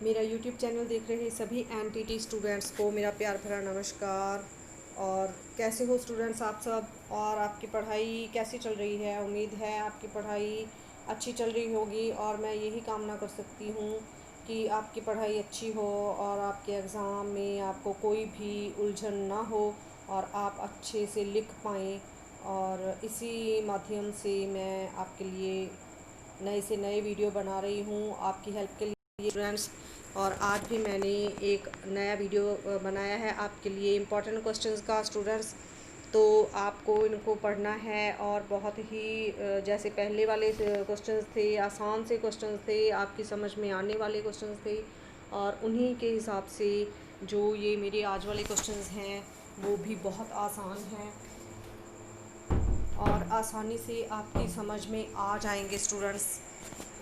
मेरा YouTube channel देख रहे सभी एनटीटी स्टूडेंट्स को मेरा प्यार भरा नमस्कार। और कैसे हो स्टूडेंट्स आप सब, और आपकी पढ़ाई कैसी चल रही है। उम्मीद है आपकी पढ़ाई अच्छी चल रही होगी और मैं यही कामना कर सकती हूँ कि आपकी पढ़ाई अच्छी हो और आपके एग्ज़ाम में आपको कोई भी उलझन ना हो और आप अच्छे से लिख पाएँ। और इसी माध्यम से मैं आपके लिए नए से नए वीडियो बना रही हूँ आपकी हेल्प के लिए स्टूडेंट्स। और आज भी मैंने एक नया वीडियो बनाया है आपके लिए इम्पोर्टेंट क्वेश्चंस का स्टूडेंट्स। तो आपको इनको पढ़ना है और बहुत ही जैसे पहले वाले क्वेश्चंस थे, आसान से क्वेश्चंस थे, आपकी समझ में आने वाले क्वेश्चंस थे, और उन्हीं के हिसाब से जो ये मेरे आज वाले क्वेश्चंस हैं वो भी बहुत आसान हैं और आसानी से आपकी समझ में आ जाएंगे स्टूडेंट्स।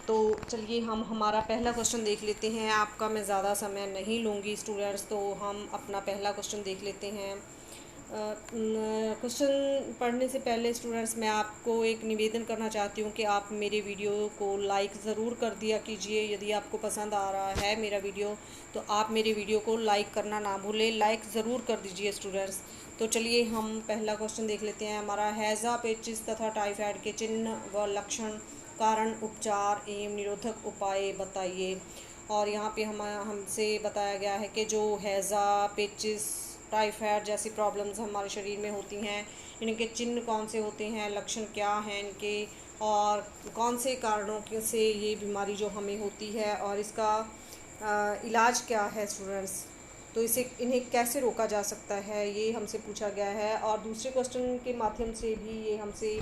तो चलिए हम हमारा पहला क्वेश्चन देख लेते हैं। आपका मैं ज़्यादा समय नहीं लूँगी स्टूडेंट्स, तो हम अपना पहला क्वेश्चन देख लेते हैं। क्वेश्चन पढ़ने से पहले स्टूडेंट्स मैं आपको एक निवेदन करना चाहती हूँ कि आप मेरे वीडियो को लाइक ज़रूर कर दिया कीजिए। यदि आपको पसंद आ रहा है मेरा वीडियो तो आप मेरे वीडियो को लाइक करना ना भूलें, लाइक ज़रूर कर दीजिए स्टूडेंट्स। तो चलिए हम पहला क्वेश्चन देख लेते हैं। हमारा हैज़ा, पेचिस तथा टाइफाइड के चिन्ह व लक्षण, कारण, उपचार एवं निरोधक उपाय बताइए। और यहाँ पे हमसे बताया गया है कि जो हैज़ा, पेचिस, टाइफाइड जैसी प्रॉब्लम्स हमारे शरीर में होती हैं, इनके चिन्ह कौन से होते हैं, लक्षण क्या हैं इनके, और कौन से कारणों से ये बीमारी जो हमें होती है और इसका इलाज क्या है स्टूडेंट्स। तो इन्हें कैसे रोका जा सकता है ये हमसे पूछा गया है। और दूसरे क्वेश्चन के माध्यम से भी ये हमसे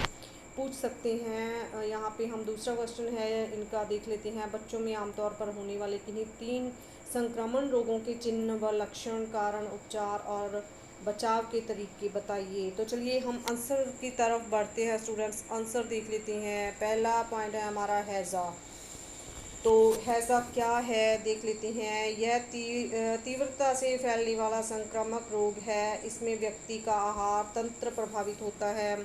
पूछ सकते हैं। यहाँ पे हम दूसरा क्वेश्चन है इनका देख लेते हैं। बच्चों में आमतौर पर होने वाले किन्हीं 3 संक्रमण रोगों के चिन्ह व लक्षण, कारण, उपचार और बचाव के तरीके बताइए। तो चलिए हम आंसर की तरफ बढ़ते हैं स्टूडेंट्स। आंसर देख लेते हैं। पहला पॉइंट है हमारा हैज़ा। तो हैज़ा क्या है देख लेते हैं। यह तीव्रता से फैलने वाला संक्रामक रोग है। इसमें व्यक्ति का आहार तंत्र प्रभावित होता है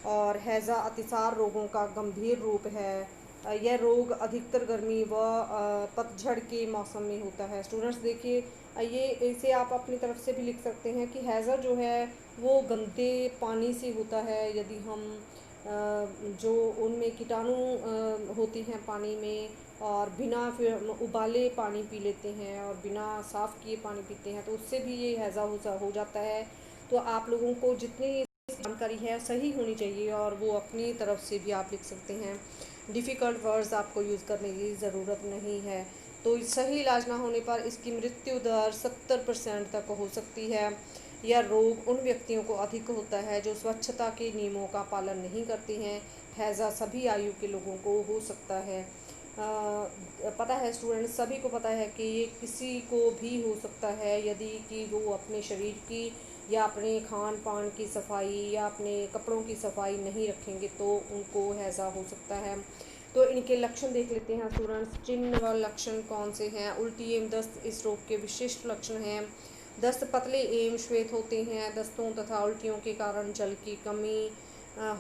और हैज़ा अतिसार रोगों का गंभीर रूप है। यह रोग अधिकतर गर्मी व पतझड़ के मौसम में होता है। स्टूडेंट्स देखिए, ये इसे आप अपनी तरफ से भी लिख सकते हैं कि हैज़ा जो है वो गंदे पानी से होता है। यदि हम जो उनमें कीटाणु होती हैं पानी में, और बिना फिर उबाले पानी पी लेते हैं और बिना साफ़ किए पानी पीते हैं, तो उससे भी ये हैज़ा हो जाता है। तो आप लोगों को जितनी जानकारी है सही होनी चाहिए और वो अपनी तरफ से भी आप लिख सकते हैं। डिफ़िकल्ट वर्ड्स आपको यूज़ करने की ज़रूरत नहीं है। तो सही इलाज ना होने पर इसकी मृत्यु दर 70% तक हो सकती है। यह रोग उन व्यक्तियों को अधिक होता है जो स्वच्छता के नियमों का पालन नहीं करते हैं। हैज़ा सभी आयु के लोगों को हो सकता है। पता है स्टूडेंट्स, सभी को पता है कि ये किसी को भी हो सकता है यदि कि वो अपने शरीर की या अपने खान पान की सफाई या अपने कपड़ों की सफाई नहीं रखेंगे तो उनको हैज़ा हो सकता है। तो इनके लक्षण देख लेते हैं स्टूडेंट्स। चिन्ह व लक्षण कौन से हैं। उल्टी एवं दस्त इस रोग के विशिष्ट लक्षण हैं। दस्त पतले एवं श्वेत होते हैं। दस्तों तथा उल्टियों के कारण जल की कमी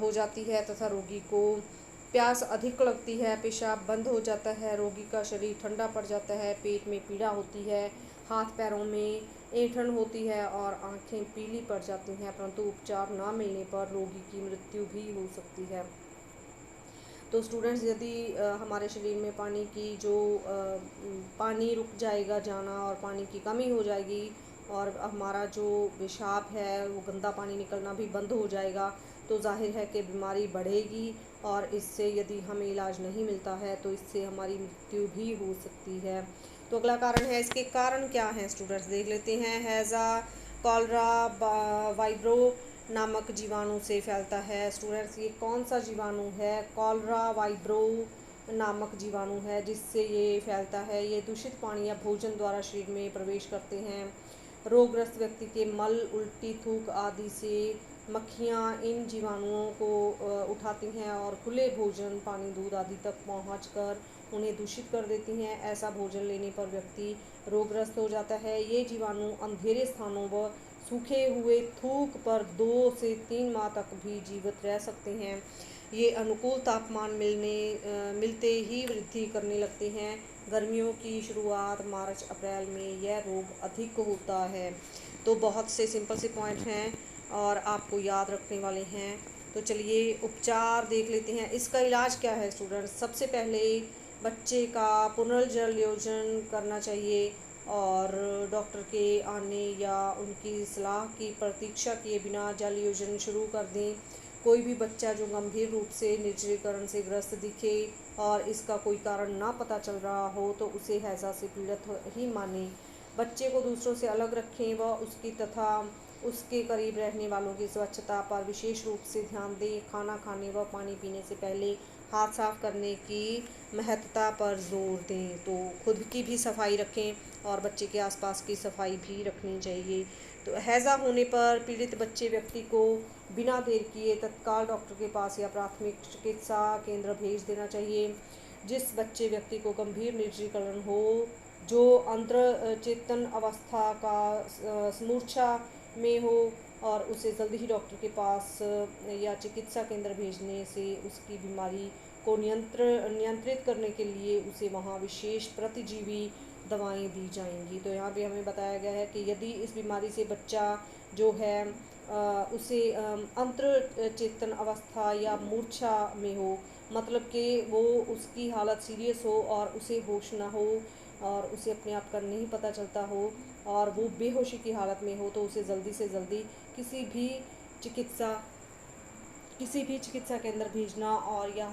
हो जाती है तथा रोगी को प्यास अधिक लगती है। पेशाब बंद हो जाता है। रोगी का शरीर ठंडा पड़ जाता है। पेट में पीड़ा होती है। हाथ पैरों में ऐंठन होती है और आंखें पीली पड़ जाती हैं। परंतु उपचार ना मिलने पर रोगी की मृत्यु भी हो सकती है। तो स्टूडेंट्स, यदि हमारे शरीर में पानी की जो पानी रुक जाएगा जाना और पानी की कमी हो जाएगी और हमारा जो पेशाब है वो गंदा पानी निकलना भी बंद हो जाएगा, तो जाहिर है कि बीमारी बढ़ेगी और इससे यदि हमें इलाज नहीं मिलता है तो इससे हमारी मृत्यु भी हो सकती है। तो अगला कारण है, इसके कारण क्या हैं स्टूडेंट्स देख लेते हैं। हैज़ा कॉलरा वाइब्रो नामक जीवाणु से फैलता है। स्टूडेंट्स, ये कौन सा जीवाणु है। कॉलरा वाइब्रो नामक जीवाणु है जिससे ये फैलता है। ये दूषित पानी या भोजन द्वारा शरीर में प्रवेश करते हैं। रोगग्रस्त व्यक्ति के मल, उल्टी, थूक आदि से मक्खियाँ इन जीवाणुओं को उठाती हैं और खुले भोजन, पानी, दूध आदि तक पहुंचकर उन्हें दूषित कर देती हैं। ऐसा भोजन लेने पर व्यक्ति रोगग्रस्त हो जाता है। ये जीवाणु अंधेरे स्थानों व सूखे हुए थूक पर 2 से 3 माह तक भी जीवित रह सकते हैं। ये अनुकूल तापमान मिलते ही वृद्धि करने लगते हैं। गर्मियों की शुरुआत मार्च अप्रैल में यह रोग अधिक होता है। तो बहुत से सिंपल से पॉइंट हैं और आपको याद रखने वाले हैं। तो चलिए उपचार देख लेते हैं। इसका इलाज क्या है स्टूडेंट्स? सबसे पहले बच्चे का पुनर्जलयोजन करना चाहिए और डॉक्टर के आने या उनकी सलाह की प्रतीक्षा किए बिना जल योजन शुरू कर दें। कोई भी बच्चा जो गंभीर रूप से निर्जलीकरण से ग्रस्त दिखे और इसका कोई कारण ना पता चल रहा हो तो उसे हैज़ा से पीड़ित ही माने। बच्चे को दूसरों से अलग रखें व उसकी तथा उसके करीब रहने वालों की स्वच्छता पर विशेष रूप से ध्यान दें। खाना खाने व पानी पीने से पहले हाथ साफ करने की महत्वता पर जोर दें। तो खुद की भी सफाई रखें और बच्चे के आसपास की सफाई भी रखनी चाहिए। तो हैज़ा होने पर पीड़ित बच्चे व्यक्ति को बिना देर किए तत्काल डॉक्टर के पास या प्राथमिक चिकित्सा केंद्र भेज देना चाहिए। जिस बच्चे व्यक्ति को गंभीर निर्जलीकरण हो, जो अंतर चेतन अवस्था का समूर्छा में हो और उसे जल्दी ही डॉक्टर के पास या चिकित्सा केंद्र भेजने से उसकी बीमारी को नियंत्रित करने के लिए उसे वहाँ विशेष प्रतिजीवी दवाएं दी जाएंगी। तो यहाँ पे हमें बताया गया है कि यदि इस बीमारी से बच्चा जो है उसे अंतर चेतन अवस्था या मूर्छा में हो, मतलब कि वो उसकी हालत सीरियस हो और उसे होश ना हो और उसे अपने आप का नहीं पता चलता हो और वो बेहोशी की हालत में हो, तो उसे जल्दी से जल्दी चिकित्सा किसी भी चिकित्सा केंद्र भेजना और या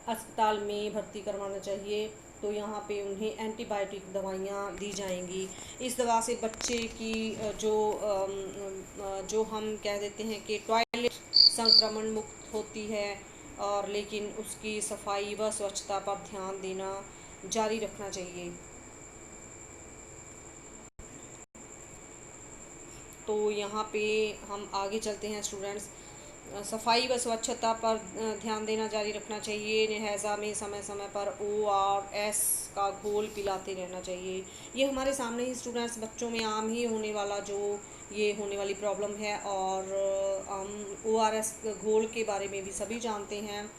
अस्पताल में भर्ती करवाना चाहिए। तो यहाँ पे उन्हें एंटीबायोटिक दवाइयाँ दी जाएंगी। इस दवा से बच्चे की जो हम कह देते हैं कि टॉयलेट संक्रमण मुक्त होती है और लेकिन उसकी सफाई व स्वच्छता पर ध्यान देना जारी रखना चाहिए। तो यहाँ पे हम आगे चलते हैं स्टूडेंट्स। सफाई व स्वच्छता पर ध्यान देना जारी रखना चाहिए। हैज़ा में समय समय पर ORS का घोल पिलाते रहना चाहिए। ये हमारे सामने ही स्टूडेंट्स बच्चों में आम ही होने वाला जो ये होने वाली प्रॉब्लम है और हम ORS घोल के बारे में भी सभी जानते हैं।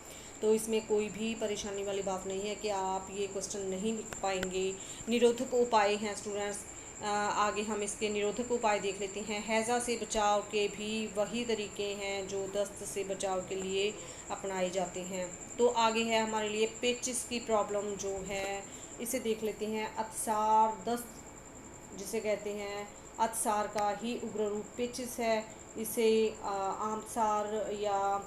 तो इसमें कोई भी परेशानी वाली बात नहीं है कि आप ये क्वेश्चन नहीं लिख पाएंगे। निरोधक उपाय हैं स्टूडेंट्स। आगे हम इसके निरोधक उपाय देख लेते हैं। हैज़ा से बचाव के भी वही तरीके हैं जो दस्त से बचाव के लिए अपनाए जाते हैं। तो आगे है हमारे लिए पेचिस की प्रॉब्लम जो है, इसे देख लेते हैं। अतिसार दस्त जिसे कहते हैं, अतिसार का ही उग्र रूप पेचिस है। इसे आमसार या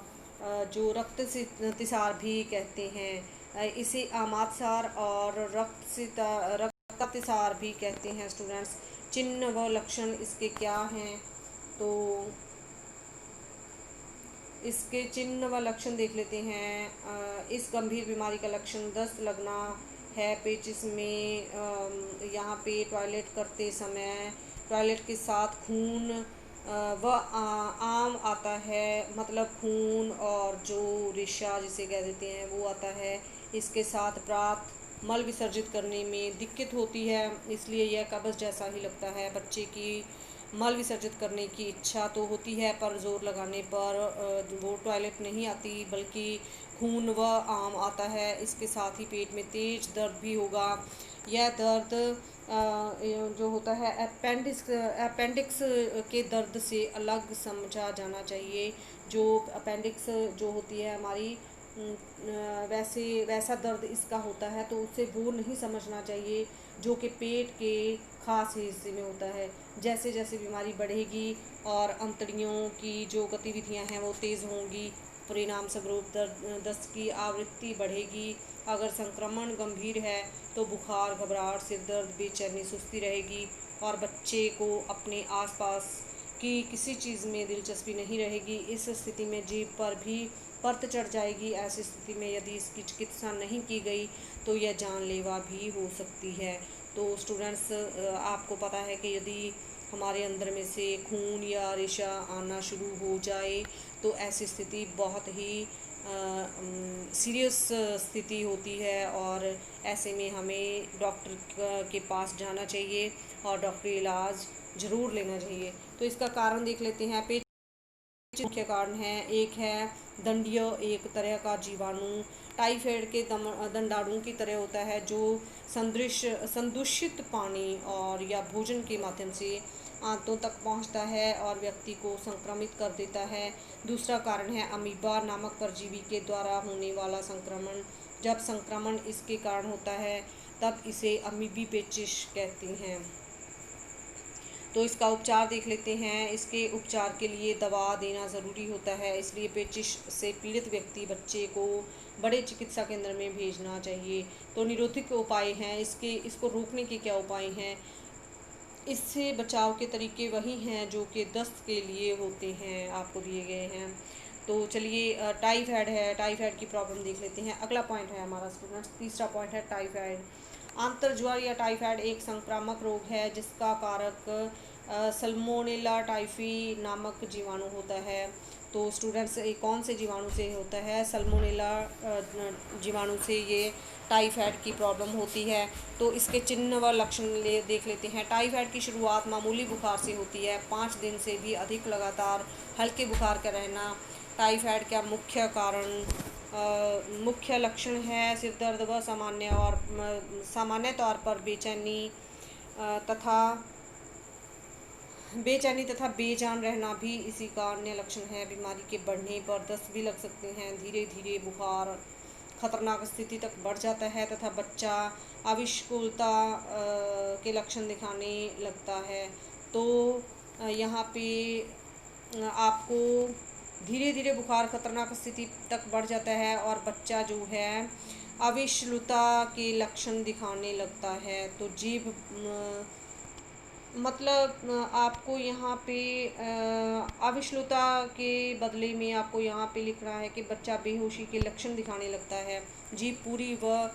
जो रक्ततिसार भी कहते हैं। इसे आमाशय और रक्ततिसार भी कहते हैं स्टूडेंट्स। चिन्ह व लक्षण इसके क्या हैं? तो इसके चिन्ह व लक्षण देख लेते हैं। इस गंभीर बीमारी का लक्षण दस्त लगना है पेचिस में। यहाँ पे टॉयलेट करते समय टॉयलेट के साथ खून व आम आता है, मतलब खून और जो रेशा जिसे कह देते हैं वो आता है। इसके साथ प्रात मल विसर्जित करने में दिक्कत होती है, इसलिए यह कब्ज जैसा ही लगता है। बच्चे की मल विसर्जित करने की इच्छा तो होती है पर जोर लगाने पर वो टॉयलेट नहीं आती बल्कि खून व आम आता है। इसके साथ ही पेट में तेज दर्द भी होगा। यह दर्द जो होता है अपेंडिक्स के दर्द से अलग समझा जाना चाहिए। जो अपेंडिक्स जो होती है हमारी वैसा दर्द इसका होता है, तो उससे वो नहीं समझना चाहिए जो कि पेट के खास हिस्से में होता है। जैसे जैसे बीमारी बढ़ेगी और अंतड़ियों की जो गतिविधियां हैं वो तेज़ होंगी, परिणाम स्वरूप दस्त की आवृत्ति बढ़ेगी। अगर संक्रमण गंभीर है तो बुखार, घबराहट, सिर दर्द, बेचैनी, सुस्ती रहेगी और बच्चे को अपने आसपास की किसी चीज़ में दिलचस्पी नहीं रहेगी। इस स्थिति में जीभ पर भी परत चढ़ जाएगी। ऐसी स्थिति में यदि इसकी चिकित्सा नहीं की गई तो यह जानलेवा भी हो सकती है। तो स्टूडेंट्स आपको पता है कि यदि हमारे अंदर में से खून या रेशा आना शुरू हो जाए तो ऐसी स्थिति बहुत ही सीरियस स्थिति होती है और ऐसे में हमें डॉक्टर के पास जाना चाहिए और डॉक्टरी इलाज ज़रूर लेना चाहिए। तो इसका कारण देख लेते हैं। मुख्य कारण हैं। एक है दंड्य, एक तरह का जीवाणु टाइफाइड के दंडाणु की तरह होता है, जो संदूषित पानी और या भोजन के माध्यम से आंतों तक पहुंचता है और व्यक्ति को संक्रमित कर देता है। दूसरा कारण है अमीबा नामक परजीवी के द्वारा होने वाला संक्रमण। जब संक्रमण इसके कारण होता है तब इसे अमीबी पेचिश कहते हैं। तो इसका उपचार देख लेते हैं। इसके उपचार के लिए दवा देना ज़रूरी होता है, इसलिए पेचिश से पीड़ित व्यक्ति बच्चे को बड़े चिकित्सा केंद्र में भेजना चाहिए। तो निरोधक उपाय हैं इसको रोकने के क्या उपाय हैं? इससे बचाव के तरीके वही हैं जो कि दस्त के लिए होते हैं, आपको दिए गए हैं। तो चलिए टाइफाइड है, टाइफाइड की प्रॉब्लम देख लेते हैं। अगला पॉइंट है हमारा स्टूडेंट्स, तीसरा पॉइंट है टाइफाइड। आंतरज्वर या टाइफाइड एक संक्रामक रोग है जिसका कारक सल्मोनेला टाइफी नामक जीवाणु होता है। तो स्टूडेंट्स कौन से जीवाणु से होता है? सल्मोनेला जीवाणु से ये टाइफाइड की प्रॉब्लम होती है। तो इसके चिन्ह व लक्षण देख लेते हैं। टाइफाइड की शुरुआत मामूली बुखार से होती है। 5 दिन से भी अधिक लगातार हल्के बुखार का रहना टाइफाइड का मुख्य कारण। मुख्य लक्षण है सिर दर्द व सामान्य तौर पर बेचैनी तथा बेजान रहना भी इसी का अन्य लक्षण है। बीमारी के बढ़ने पर दस्त भी लग सकते हैं। धीरे धीरे बुखार खतरनाक स्थिति तक बढ़ जाता है तथा बच्चा अविष्कुलता के लक्षण दिखाने लगता है। तो यहाँ पे आपको धीरे धीरे बुखार खतरनाक स्थिति तक बढ़ जाता है और बच्चा जो है अविष्कुलता के लक्षण दिखाने लगता है। तो जीभ मतलब आपको यहाँ पे अविष्कुलता के बदले में आपको यहाँ पे लिखना है कि बच्चा बेहोशी के लक्षण दिखाने लगता है। जीभ पूरी व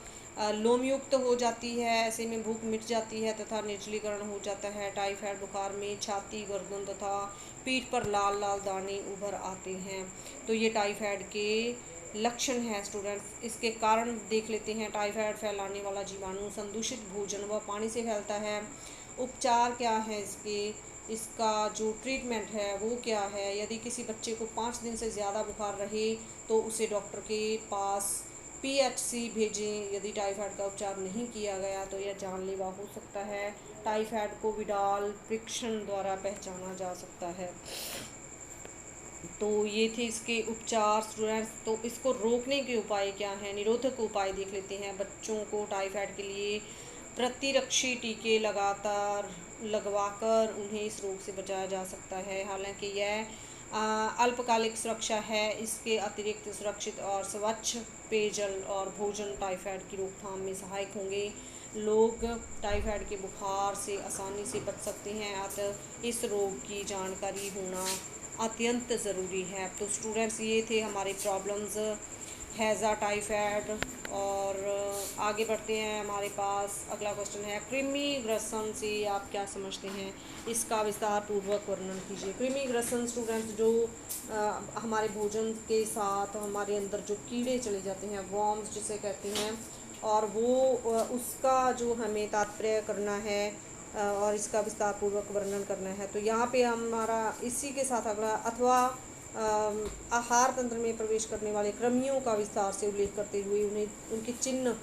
लोमयुक्त हो जाती है, ऐसे में भूख मिट जाती है तथा निर्जलीकरण हो जाता है। टाइफाइड बुखार में छाती, गर्दन तथा पीठ पर लाल लाल दाने उभर आते हैं। तो ये टाइफाइड के लक्षण हैं स्टूडेंट्स। इसके कारण देख लेते हैं। टाइफाइड फैलाने वाला जीवाणु संदूषित भोजन व पानी से फैलता है। उपचार क्या है इसका जो ट्रीटमेंट है वो क्या है? यदि किसी बच्चे को 5 दिन से ज़्यादा बुखार रहे तो उसे डॉक्टर के पास PHC भेजें। यदि टाइफाइड का उपचार नहीं किया गया तो यह जानलेवा हो सकता है। टाइफाइड को विडाल परीक्षण द्वारा पहचाना जा सकता है। तो ये थे इसके उपचार स्टूडेंट्स। तो इसको रोकने के उपाय क्या हैं? निरोधक उपाय देख लेते हैं। बच्चों को टाइफाइड के लिए प्रतिरक्षी टीके लगातार लगवाकर उन्हें इस रोग से बचाया जा सकता है। हालांकि यह अल्पकालिक सुरक्षा है। इसके अतिरिक्त सुरक्षित और स्वच्छ पेयजल और भोजन टाइफाइड की रोकथाम में सहायक होंगे। लोग टाइफाइड के बुखार से आसानी से बच सकते हैं, अतः इस रोग की जानकारी होना अत्यंत ज़रूरी है। तो स्टूडेंट्स ये थे हमारे प्रॉब्लम्स हैज़ा टाइफाइड। और आगे बढ़ते हैं। हमारे पास अगला क्वेश्चन है कृमि ग्रसन से आप क्या समझते हैं? इसका विस्तार पूर्वक वर्णन कीजिए। कृमि ग्रसन स्टूडेंट्स जो हमारे भोजन के साथ हमारे अंदर जो कीड़े चले जाते हैं, वॉर्म्स जिसे कहते हैं, और वो उसका जो हमें तात्पर्य करना है और इसका विस्तार पूर्वक वर्णन करना है। तो यहाँ पे हमारा इसी के साथ अगला अथवा आहार तंत्र में प्रवेश करने वाले कृमियों का विस्तार से उल्लेख करते हुए उन्हें उनके चिन्ह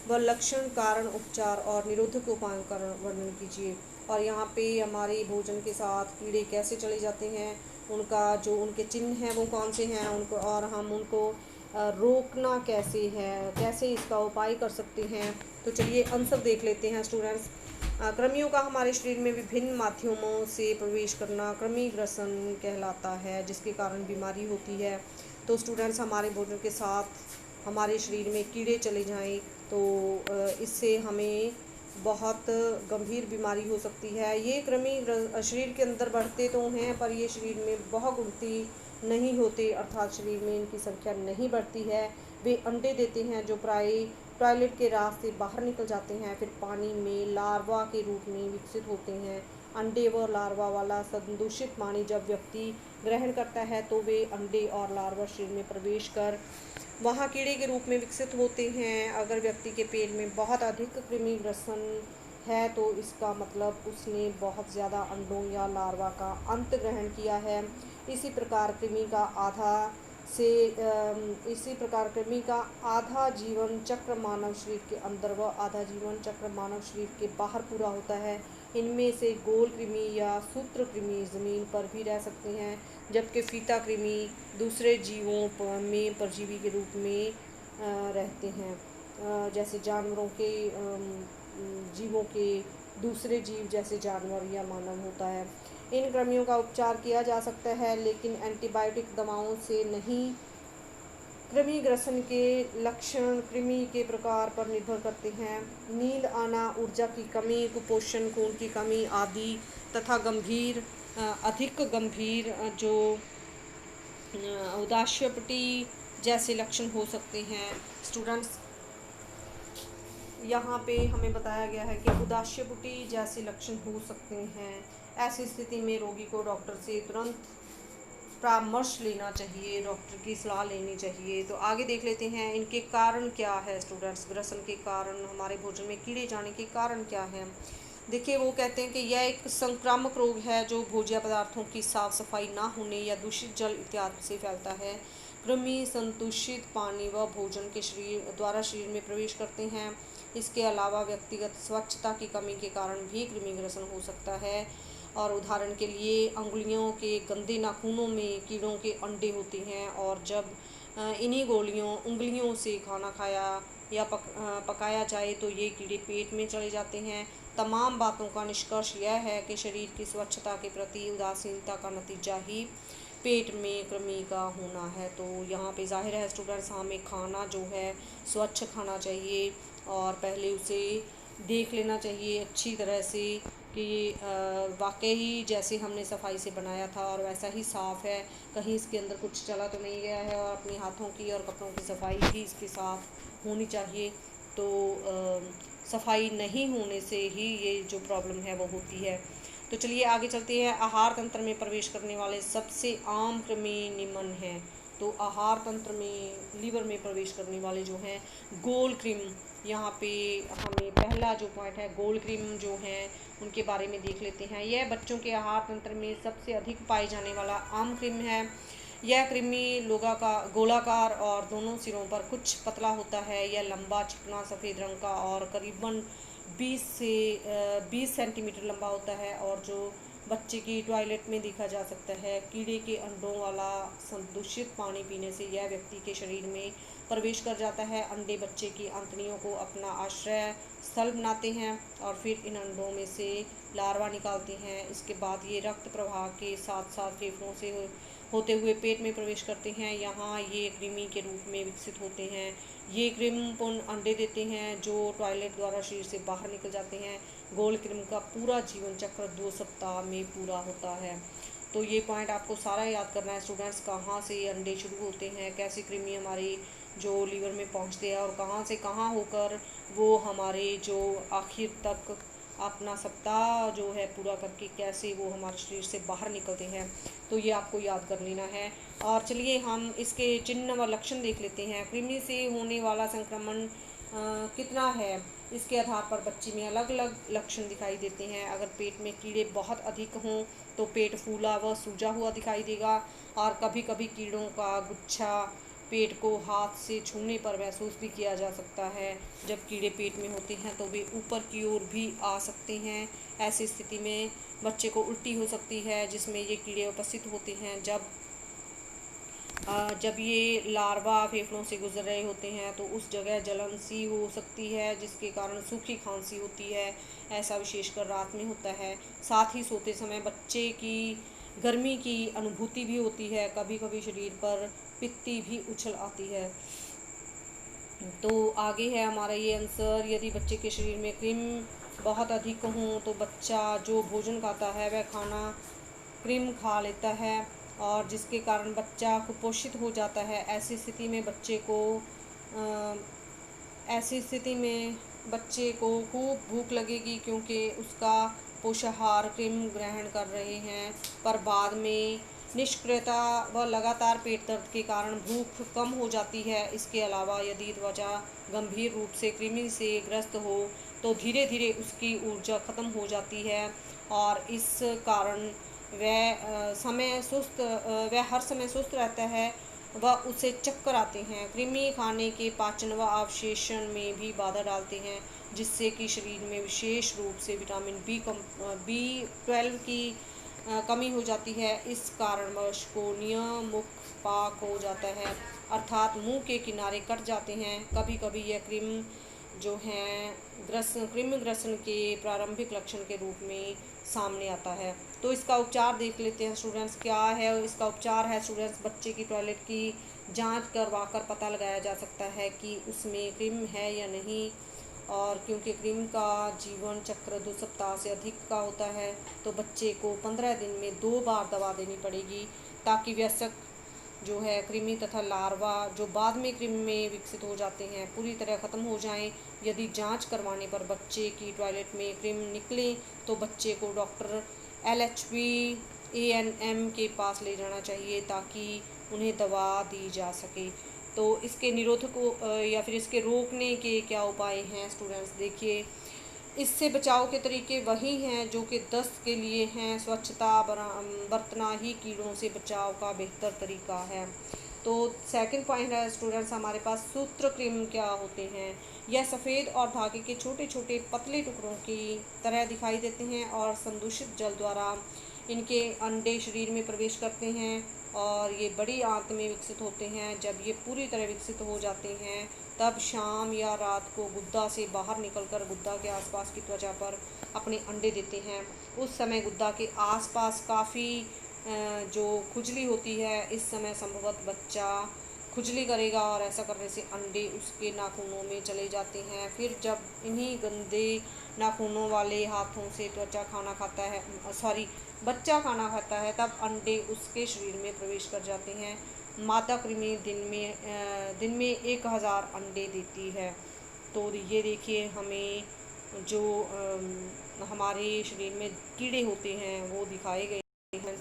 व लक्षण, कारण, उपचार और निरोधक उपायों का वर्णन कीजिए। और यहाँ पे हमारे भोजन के साथ कीड़े कैसे चले जाते हैं, उनका जो उनके चिन्ह हैं वो कौन से हैं, उनको और हम उनको रोकना कैसे है, कैसे इसका उपाय कर सकते हैं। तो चलिए आंसर देख लेते हैं स्टूडेंट्स। कृमियों का हमारे शरीर में विभिन्न माध्यमों से प्रवेश करना कृमि ग्रसन कहलाता है, जिसके कारण बीमारी होती है। तो स्टूडेंट्स हमारे भोजन के साथ हमारे शरीर में कीड़े चले जाएं तो इससे हमें बहुत गंभीर बीमारी हो सकती है। ये कृमि शरीर के अंदर बढ़ते तो हैं पर ये शरीर में बहुगिनती नहीं होते, अर्थात शरीर में इनकी संख्या नहीं बढ़ती है। वे अंडे देते हैं जो प्राय टॉयलेट के रास्ते बाहर निकल जाते हैं, फिर पानी में लार्वा के रूप में विकसित होते हैं। अंडे व लार्वा वाला संदूषित पानी जब व्यक्ति ग्रहण करता है तो वे अंडे और लार्वा शरीर में प्रवेश कर वहाँ कीड़े के रूप में विकसित होते हैं। अगर व्यक्ति के पेट में बहुत अधिक कृमि ग्रसन है तो इसका मतलब उसने बहुत ज़्यादा अंडों या लार्वा का अंत ग्रहण किया है। इसी प्रकार कृमि का आधा से इसी प्रकार कृमि का आधा जीवन चक्र मानव शरीर के अंदर व आधा जीवन चक्र मानव शरीर के बाहर पूरा होता है। इनमें से गोल कृमि या सूत्र कृमि ज़मीन पर भी रह सकते हैं, जबकि फीता कृमि दूसरे जीवों में परजीवी के रूप में रहते हैं, जैसे जानवरों के जीवों के दूसरे जीव जैसे जानवर या मानव होता है। इन कृमियों का उपचार किया जा सकता है, लेकिन एंटीबायोटिक दवाओं से नहीं। कृमि ग्रसन के लक्षण कृमि के प्रकार पर निर्भर करते हैं। नींद आना, ऊर्जा की कमी, कुपोषण, खून की कमी आदि तथा अधिक गंभीर जो उदास्यपटी जैसे लक्षण हो सकते हैं। स्टूडेंट्स, यहाँ पे हमें बताया गया है कि उदास्यपुटी जैसे लक्षण हो सकते हैं। ऐसी स्थिति में रोगी को डॉक्टर से तुरंत परामर्श लेना चाहिए, डॉक्टर की सलाह लेनी चाहिए। तो आगे देख लेते हैं इनके कारण क्या है। स्टूडेंट्स, ग्रसन के कारण, हमारे भोजन में कीड़े जाने के कारण क्या है। देखिए, वो कहते हैं कि यह एक संक्रामक रोग है जो भोज्य पदार्थों की साफ सफाई ना होने या दूषित जल इत्यादि से फैलता है। कृमि संदूषित पानी व भोजन के शरीर में प्रवेश करते हैं। इसके अलावा व्यक्तिगत स्वच्छता की कमी के कारण भी कृमि ग्रसन हो सकता है। और उदाहरण के लिए अंगुलियों के गंदे नाखूनों में कीड़ों के अंडे होते हैं, और जब इन्हीं उंगलियों से खाना खाया या पकाया जाए तो ये कीड़े पेट में चले जाते हैं। तमाम बातों का निष्कर्ष यह है कि शरीर की स्वच्छता के प्रति उदासीनता का नतीजा ही पेट में कृमि का होना है। तो यहाँ पे जाहिर है स्टूडेंट्स, हमें खाना जो है स्वच्छ खाना चाहिए, और पहले उसे देख लेना चाहिए अच्छी तरह से कि वाकई जैसे हमने सफाई से बनाया था और वैसा ही साफ़ है, कहीं इसके अंदर कुछ चला तो नहीं गया है। और अपने हाथों की और कपड़ों की सफाई भी इसके साथ होनी चाहिए। तो सफाई नहीं होने से ही ये जो प्रॉब्लम है वो होती है। तो चलिए आगे चलते हैं। आहार तंत्र में प्रवेश करने वाले सबसे आम कृमि निम्न हैं। तो आहार तंत्र में लीवर में प्रवेश करने वाले जो हैं गोल क्रिम, यहाँ पे हमें पहला जो पॉइंट है गोल क्रिम जो हैं उनके बारे में देख लेते हैं। यह बच्चों के आहार तंत्र में सबसे अधिक पाए जाने वाला आम क्रिम है। यह कृमि गोलाकार और दोनों सिरों पर कुछ पतला होता है। यह लंबा, चिकना, सफ़ेद रंग का और करीबन 20 सेंटीमीटर लंबा होता है, और जो बच्चे की टॉयलेट में देखा जा सकता है। कीड़े के अंडों वाला संदूषित पानी पीने से यह व्यक्ति के शरीर में प्रवेश कर जाता है। अंडे बच्चे की आंतड़ियों को अपना आश्रय स्थल बनाते हैं और फिर इन अंडों में से लार्वा निकालते हैं। इसके बाद ये रक्त प्रवाह के साथ साथ फेफड़ों से होते हुए पेट में प्रवेश करते हैं। यहाँ ये कृमि के रूप में विकसित होते हैं। ये कृम पुन अंडे देते हैं जो टॉयलेट द्वारा शरीर से बाहर निकल जाते हैं। गोल कृम का पूरा जीवन चक्र 2 सप्ताह में पूरा होता है। तो ये पॉइंट आपको सारा याद करना है स्टूडेंट्स, कहाँ से ये अंडे शुरू होते हैं, कैसे कृमि हमारे जो लीवर में पहुंचते हैं, और कहाँ से कहाँ होकर वो हमारे जो आखिर तक अपना सप्ताह जो है पूरा करके कैसे वो हमारे शरीर से बाहर निकलते हैं। तो ये आपको याद कर लेना है। और चलिए हम इसके चिन्ह व लक्षण देख लेते हैं। कृमि से होने वाला संक्रमण कितना है, इसके आधार पर बच्चे में अलग अलग लक्षण दिखाई देते हैं। अगर पेट में कीड़े बहुत अधिक हों तो पेट फूला व सूजा हुआ दिखाई देगा, और कभी कभी कीड़ों का गुच्छा पेट को हाथ से छूने पर महसूस भी किया जा सकता है। जब कीड़े पेट में होते हैं तो वे ऊपर की ओर भी आ सकते हैं। ऐसी स्थिति में बच्चे को उल्टी हो सकती है, जिसमें ये कीड़े उपस्थित होते हैं। जब ये लार्वा फेफड़ों से गुजर रहे होते हैं तो उस जगह जलन सी हो सकती है, जिसके कारण सूखी खांसी होती है। ऐसा विशेषकर रात में होता है। साथ ही सोते समय बच्चे की गर्मी की अनुभूति भी होती है। कभी कभी शरीर पर पित्ती भी उछल आती है। तो आगे है हमारा ये आंसर, यदि बच्चे के शरीर में क्रिम बहुत अधिक हों तो बच्चा जो भोजन खाता है वह खाना क्रीम खा लेता है, और जिसके कारण बच्चा कुपोषित हो जाता है। ऐसी स्थिति में बच्चे को खूब भूख लगेगी, क्योंकि उसका पोषाहार क्रीम ग्रहण कर रहे हैं, पर बाद में निष्क्रियता व लगातार पेट दर्द के कारण भूख कम हो जाती है। इसके अलावा यदि त्वचा गंभीर रूप से कृमि से ग्रस्त हो तो धीरे धीरे उसकी ऊर्जा खत्म हो जाती है और इस कारण वह हर समय सुस्त रहता है व उसे चक्कर आते हैं। कृमि खाने के पाचन व अवशेषण में भी बाधा डालते हैं, जिससे कि शरीर में विशेष रूप से विटामिन B12 की कमी हो जाती है। इस कारणवश कोर्निया मुखपाक हो जाता है, अर्थात मुंह के किनारे कट जाते हैं। कभी कभी यह कृमि ग्रसन के प्रारंभिक लक्षण के रूप में सामने आता है। तो इसका उपचार देख लेते हैं स्टूडेंट्स, क्या है इसका उपचार है स्टूडेंट्स। बच्चे की टॉयलेट की जांच करवाकर पता लगाया जा सकता है कि उसमें कृमि है या नहीं, और क्योंकि कृमि का जीवन चक्र 2 सप्ताह से अधिक का होता है तो बच्चे को 15 दिन में 2 बार दवा देनी पड़ेगी, ताकि वयस्क जो है कृमि तथा लार्वा जो बाद में कृमि में विकसित हो जाते हैं पूरी तरह ख़त्म हो जाएं। यदि जांच करवाने पर बच्चे की टॉयलेट में कृमि निकले तो बच्चे को डॉक्टर LHP ANM के पास ले जाना चाहिए, ताकि उन्हें दवा दी जा सके। तो इसके निरोधक या फिर इसके रोकने के क्या उपाय हैं स्टूडेंट्स, देखिए। इससे बचाव के तरीके वही हैं जो कि दस्त के लिए हैं। स्वच्छता बरतना ही कीड़ों से बचाव का बेहतर तरीका है। तो सेकंड पॉइंट है स्टूडेंट्स हमारे पास सूत्रकृमि क्या होते हैं। यह सफ़ेद और धागे के छोटे छोटे पतले टुकड़ों की तरह दिखाई देते हैं और संदूषित जल द्वारा इनके अंडे शरीर में प्रवेश करते हैं और ये बड़ी आंत में विकसित होते हैं। जब ये पूरी तरह विकसित हो जाते हैं तब शाम या रात को गुद्दा से बाहर निकलकर गुद्दा के आसपास की त्वचा पर अपने अंडे देते हैं। उस समय गुद्दा के आसपास काफ़ी जो खुजली होती है, इस समय संभवतः बच्चा खुजली करेगा और ऐसा करने से अंडे उसके नाखूनों में चले जाते हैं। फिर जब इन्हीं गंदे नाखूनों वाले हाथों से बच्चा खाना खाता है तब अंडे उसके शरीर में प्रवेश कर जाते हैं। मादा कृमि दिन में 1000 अंडे देती है। तो ये देखिए हमें जो हमारे शरीर में कीड़े होते हैं वो दिखाए गए हैं।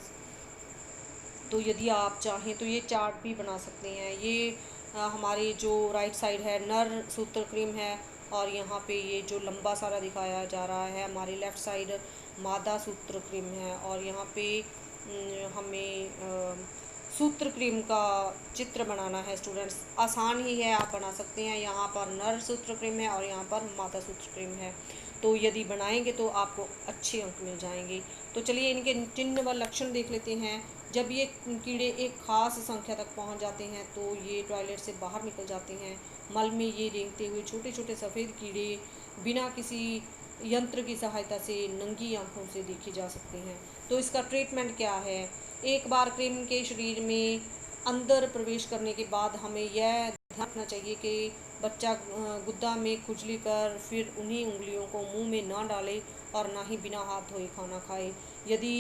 तो यदि आप चाहें तो ये चार्ट भी बना सकते हैं। ये हमारी जो राइट साइड है नर सूत्रकृमि है और यहाँ पे ये जो लंबा सारा दिखाया जा रहा है हमारी लेफ़्ट साइड मादा सूत्रकृमि है, और यहाँ पे हमें सूत्रकृमि का चित्र बनाना है स्टूडेंट्स। आसान ही है, आप बना सकते हैं। यहाँ पर नर सूत्रकृमि है और यहाँ पर मादा सूत्रकृमि है। तो यदि बनाएंगे तो आपको अच्छे अंक मिल जाएंगे। तो चलिए इनके चिन्ह व लक्षण देख लेते हैं। जब ये कीड़े एक खास संख्या तक पहुंच जाते हैं तो ये टॉयलेट से बाहर निकल जाते हैं। मल में ये रेंगते हुए छोटे छोटे सफ़ेद कीड़े बिना किसी यंत्र की सहायता से नंगी आंखों से देखे जा सकते हैं। तो इसका ट्रीटमेंट क्या है। एक बार कृमि के शरीर में अंदर प्रवेश करने के बाद हमें यह ध्यान रखना चाहिए कि बच्चा गुद्दा में खुजली कर फिर उन्हीं उंगलियों को मुंह में ना डाले और ना ही बिना हाथ धोए खाना खाए। यदि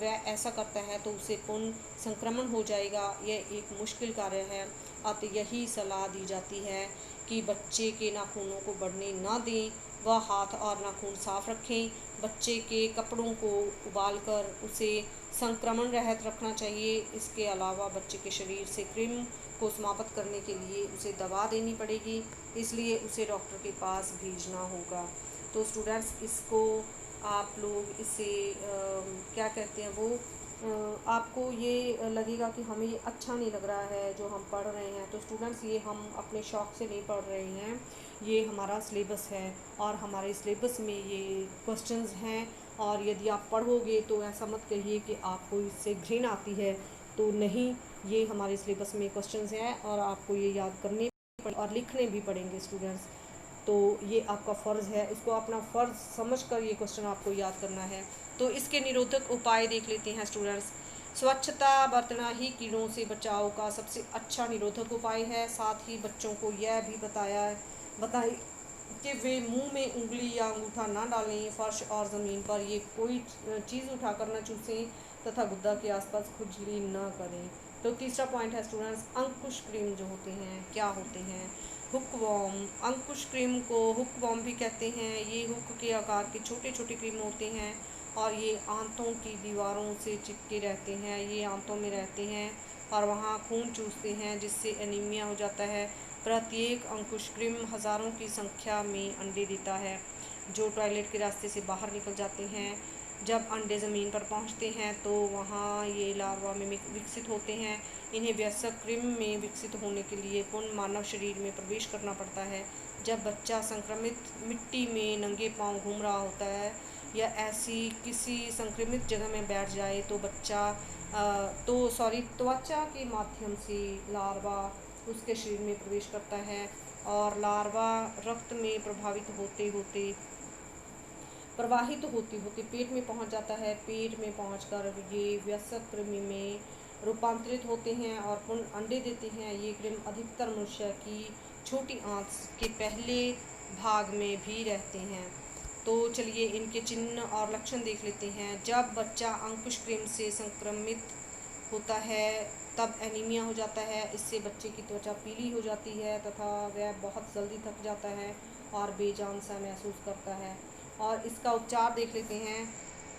वह ऐसा करता है तो उसे पुनः संक्रमण हो जाएगा। यह एक मुश्किल कार्य है, अतः यही सलाह दी जाती है कि बच्चे के नाखूनों को बढ़ने ना दें, वह हाथ और नाखून साफ रखें। बच्चे के कपड़ों को उबालकर उसे संक्रमण रहित रखना चाहिए। इसके अलावा बच्चे के शरीर से कृमि को समाप्त करने के लिए उसे दवा देनी पड़ेगी, इसलिए उसे डॉक्टर के पास भेजना होगा। तो स्टूडेंट्स इसको आप लोग इसे क्या कहते हैं वो आपको ये लगेगा कि हमें ये अच्छा नहीं लग रहा है जो हम पढ़ रहे हैं। तो स्टूडेंट्स ये हम अपने शौक़ से नहीं पढ़ रहे हैं, ये हमारा सिलेबस है और हमारे सिलेबस में ये क्वेश्चंस हैं। और यदि आप पढ़ोगे तो ऐसा मत कहिए कि आपको इससे घृणा आती है, तो नहीं, ये हमारे सिलेबस में क्वेश्चंस हैं और आपको ये याद करने और लिखने भी पड़ेंगे स्टूडेंट्स। तो ये आपका फ़र्ज़ है, इसको अपना फ़र्ज़ समझकर ये क्वेश्चन आपको याद करना है। तो इसके निरोधक उपाय देख लेते हैं स्टूडेंट्स। स्वच्छता बरतना ही कीड़ों से बचाव का सबसे अच्छा निरोधक उपाय है। साथ ही बच्चों को यह भी बताएं कि वे मुंह में उंगली या अंगूठा ना डालें। फर्श और ज़मीन पर ये कोई चीज़ उठाकर न चूसें तथा गुद्दा के आसपास खुजली न करें। तो तीसरा पॉइंट है स्टूडेंट्स अंकुश कृमि जो होते हैं क्या होते हैं। हुकवॉर्म, अंकुश कृमि को हुकवॉर्म भी कहते हैं। ये हुक के आकार के छोटे छोटे कृमि होते हैं और ये आंतों की दीवारों से चिपके रहते हैं, ये आंतों में रहते हैं और वहाँ खून चूसते हैं, जिससे एनीमिया हो जाता है। प्रत्येक अंकुशक्रिम हज़ारों की संख्या में अंडे देता है, जो टॉयलेट के रास्ते से बाहर निकल जाते हैं। जब अंडे ज़मीन पर पहुंचते हैं तो वहां ये लार्वा में विकसित होते हैं। इन्हें वयस्क क्रिम में विकसित होने के लिए पुनः मानव शरीर में प्रवेश करना पड़ता है। जब बच्चा संक्रमित मिट्टी में नंगे पांव घूम रहा होता है या ऐसी किसी संक्रमित जगह में बैठ जाए तो त्वचा के माध्यम से लार्वा उसके शरीर में प्रवेश करता है और लार्वा रक्त में प्रवाहित होते होते पेट में पहुंच जाता है। पेट में पहुंचकर ये वयस्क कृमि में रूपांतरित होते हैं और पुनः अंडे देते हैं। ये कृमि अधिकतर मनुष्य की छोटी आंत के पहले भाग में भी रहते हैं। तो चलिए इनके चिन्ह और लक्षण देख लेते हैं। जब बच्चा अंकुश कृमि से संक्रमित होता है तब एनीमिया हो जाता है। इससे बच्चे की त्वचा पीली हो जाती है तथा वह बहुत जल्दी थक जाता है और बेजान सा महसूस करता है। और इसका उपचार देख लेते हैं।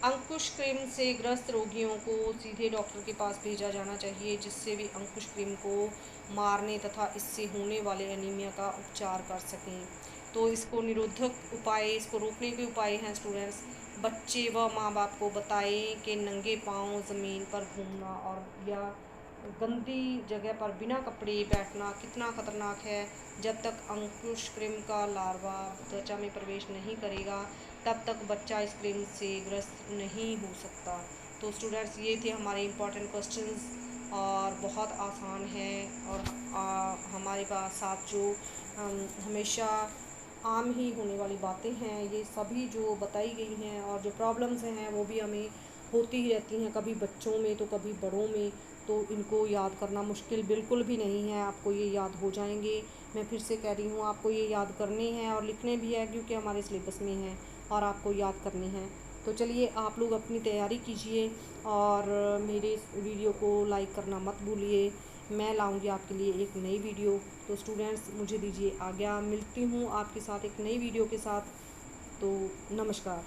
अंकुश कृमि से ग्रस्त रोगियों को सीधे डॉक्टर के पास भेजा जाना चाहिए, जिससे भी अंकुश कृमि को मारने तथा इससे होने वाले एनीमिया का उपचार कर सकें। तो इसको निरोधक उपाय, इसको रोकने के उपाय हैं स्टूडेंट्स। बच्चे व माँ बाप को बताएं कि नंगे पाँव ज़मीन पर घूमना और या गंदी जगह पर बिना कपड़े बैठना कितना खतरनाक है। जब तक अंकुश कृमि का लार्वा त्वचा में प्रवेश नहीं करेगा तब तक बच्चा इस कृमि से ग्रस्त नहीं हो सकता। तो स्टूडेंट्स ये थे हमारे इम्पॉर्टेंट क्वेश्चंस और बहुत आसान है। और हमारे पास साथ जो हमेशा आम ही होने वाली बातें हैं, ये सभी जो बताई गई हैं और जो प्रॉब्लम्स हैं वो भी हमें होती ही रहती हैं, कभी बच्चों में तो कभी बड़ों में। तो इनको याद करना मुश्किल बिल्कुल भी नहीं है, आपको ये याद हो जाएंगे। मैं फिर से कह रही हूँ, आपको ये याद करने हैं और लिखने भी है क्योंकि हमारे सिलेबस में है और आपको याद करने हैं। तो चलिए आप लोग अपनी तैयारी कीजिए और मेरे इस वीडियो को लाइक करना मत भूलिए। मैं लाऊंगी आपके लिए एक नई वीडियो। तो स्टूडेंट्स मुझे दीजिए आज्ञा, मिलती हूँ आपके साथ एक नई वीडियो के साथ। तो नमस्कार।